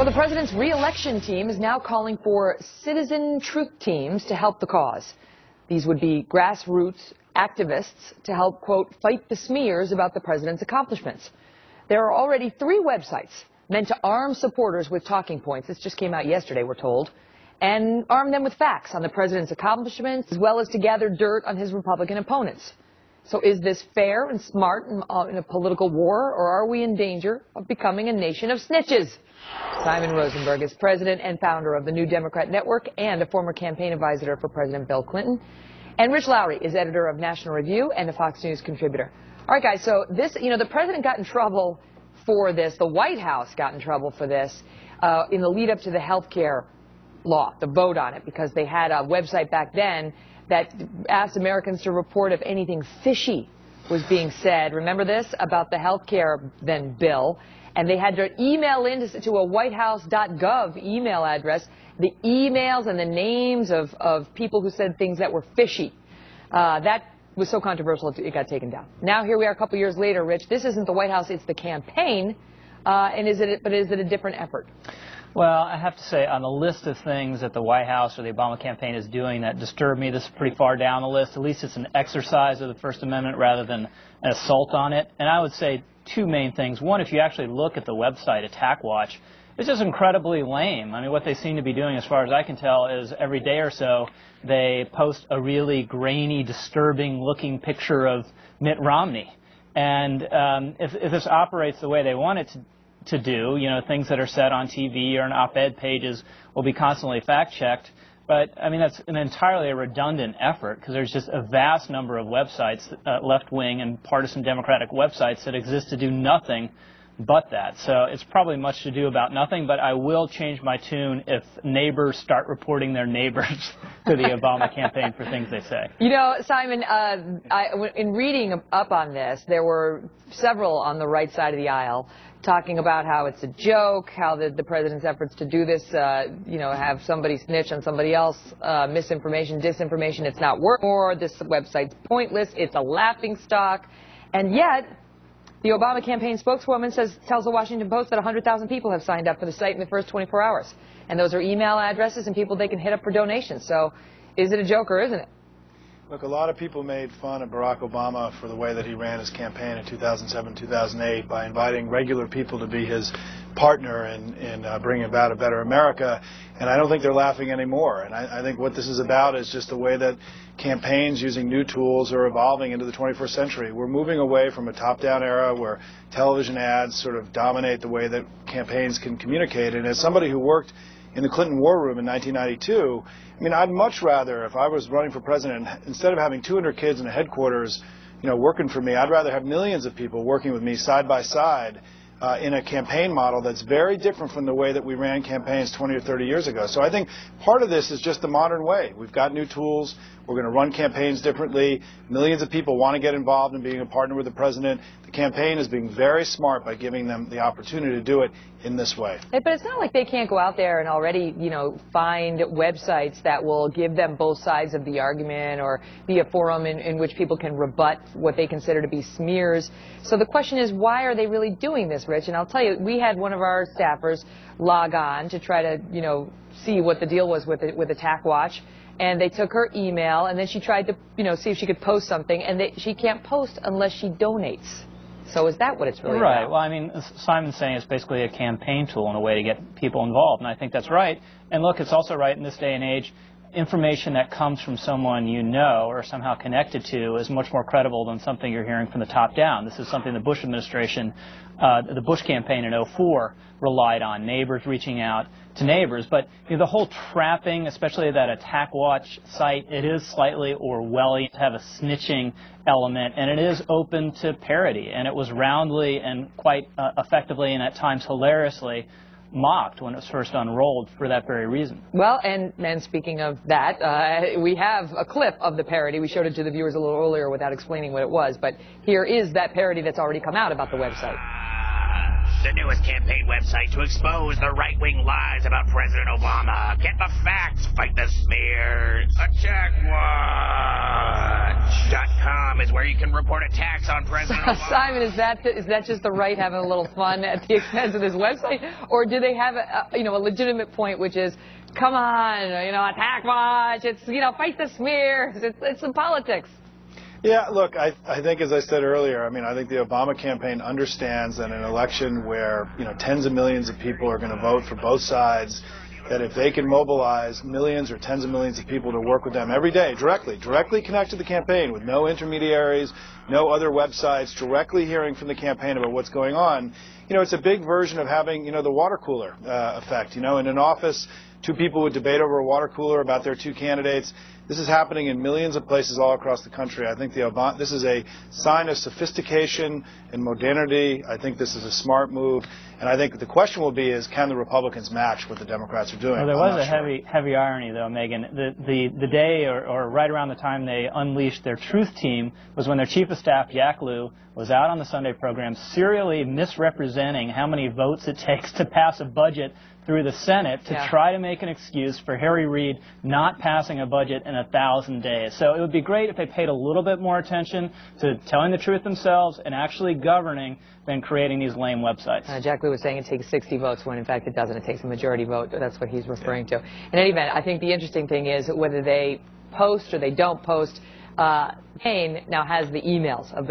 Well, the president's re-election team is now calling for citizen truth teams to help the cause. These would be grassroots activists to help, quote, fight the smears about the president's accomplishments. There are already 3 websites meant to arm supporters with talking points. This just came out yesterday, we're told, and arm them with facts on the president's accomplishments, as well as to gather dirt on his Republican opponents. So is this fair and smart in a political war, or are we in danger of becoming a nation of snitches? Simon Rosenberg is president and founder of the New Democrat Network and a former campaign advisor for President Bill Clinton. And Rich Lowry is editor of National Review and a Fox News contributor. All right, guys, so this, the president got in trouble for this. The White House got in trouble for this in the lead up to the health care law, the vote on it, because they had a website back then that asked Americans to report if anything fishy was being said. Remember this about the health care bill? And they had to email in to a whitehouse.gov email address the emails and the names of people who said things that were fishy. That was so controversial it got taken down. Now here we are a couple years later, Rich. This isn't the White House, it's the campaign. But is it a different effort? Well, I have to say, on the list of things that the White House or the Obama campaign is doing that disturb me, this is pretty far down the list. At least it's an exercise of the First Amendment rather than an assault on it. And I would say 2 main things. One, if you actually look at the website, Attack Watch, it's just incredibly lame. I mean, what they seem to be doing, as far as I can tell, is every day or so they post a really grainy, disturbing-looking picture of Mitt Romney. And if this operates the way they want it to do, things that are said on TV or in op-ed pages will be constantly fact-checked. But, I mean, that's an entirely redundant effort because there's just a vast number of websites, left-wing and partisan Democratic websites that exist to do nothing but that. So it's probably much to do about nothing, but I will change my tune if neighbors start reporting their neighbors to the Obama campaign for things they say. Simon, in reading up on this, there were several on the right side of the aisle talking about how it's a joke, how the president's efforts to do this, have somebody snitch on somebody else, misinformation, disinformation, it's not worth more, this website's pointless, it's a laughingstock, and yet the Obama campaign spokeswoman tells the Washington Post that 100,000 people have signed up for the site in the first 24 hours, and those are email addresses and people they can hit up for donations. So is it a joke or isn't it? Look, a lot of people made fun of Barack Obama for the way that he ran his campaign in 2007, 2008 by inviting regular people to be his partner in bringing about a better America, and I don't think they're laughing anymore. And I think what this is about is just the way that campaigns using new tools are evolving into the 21st century. We're moving away from a top-down era where television ads sort of dominate the way that campaigns can communicate. And as somebody who worked in the Clinton War Room in 1992, I mean, I'd much rather, if I was running for president, instead of having 200 kids in a headquarters, working for me, I'd rather have millions of people working with me side by side in a campaign model that's very different from the way that we ran campaigns 20 or 30 years ago. So I think part of this is just the modern way. We've got new tools. We're going to run campaigns differently. Millions of people want to get involved in being a partner with the president. The campaign is being very smart by giving them the opportunity to do it in this way. But it's not like they can't go out there and already, find websites that will give them both sides of the argument or be a forum in which people can rebut what they consider to be smears. So the question is, why are they really doing this, Rich? And I'll tell you, we had one of our staffers log on to try to, see what the deal was with Attack Watch. And they took her email, and then she tried to, see if she could post something, and she can't post unless she donates. So is that what it's really right. about? Well, I mean, Simon's saying it's basically a campaign tool and a way to get people involved, and I think that's right. And look, it's also right in this day and age, information that comes from someone you know or somehow connected to is much more credible than something you're hearing from the top down. This is something the Bush administration, the Bush campaign in 2004 relied on, neighbors reaching out to neighbors. But the whole trapping, especially that Attack Watch site, it is slightly Orwellian to have a snitching element, and it is open to parody. And it was roundly and quite effectively and at times hilariously mocked when it was first unrolled for that very reason. Well, and speaking of that, we have a clip of the parody. We showed it to the viewers a little earlier without explaining what it was, but here is that parody that's already come out about the website. the newest campaign website to expose the right-wing lies about President Obama. Get the facts, fight the smears. AttackWatch.com is where you can report attacks on President Obama. Simon, is that just the right having a little fun at the expense of this website, or do they have a legitimate point, which is, come on, Attack Watch, it's fight the smears, it's in politics. Yeah, look, I think, as I said earlier, I think the Obama campaign understands that in an election where, tens of millions of people are going to vote for both sides, that if they can mobilize millions or tens of millions of people to work with them every day, directly connect to the campaign with no intermediaries, no other websites, directly hearing from the campaign about what's going on, it's a big version of having, the water cooler effect. In an office, two people would debate over a water cooler about their two candidates. This is happening in millions of places all across the country. I think this is a sign of sophistication and modernity. I think this is a smart move. And I think the question will be can the Republicans match what the Democrats are doing? Well, there was a heavy irony, though, Megyn. The day or right around the time they unleashed their truth team was when their chief of staff, Jack Lew, was out on the Sunday program serially misrepresenting how many votes it takes to pass a budget through the Senate to try to make an excuse for Harry Reid not passing a budget in 1,000 days. So it would be great if they paid a little bit more attention to telling the truth themselves and actually governing than creating these lame websites. Jack Lew was saying it takes 60 votes when in fact it doesn't. It takes a majority vote. That's what he's referring to. In any event, I think the interesting thing is whether they post or they don't post, Kane now has the emails of the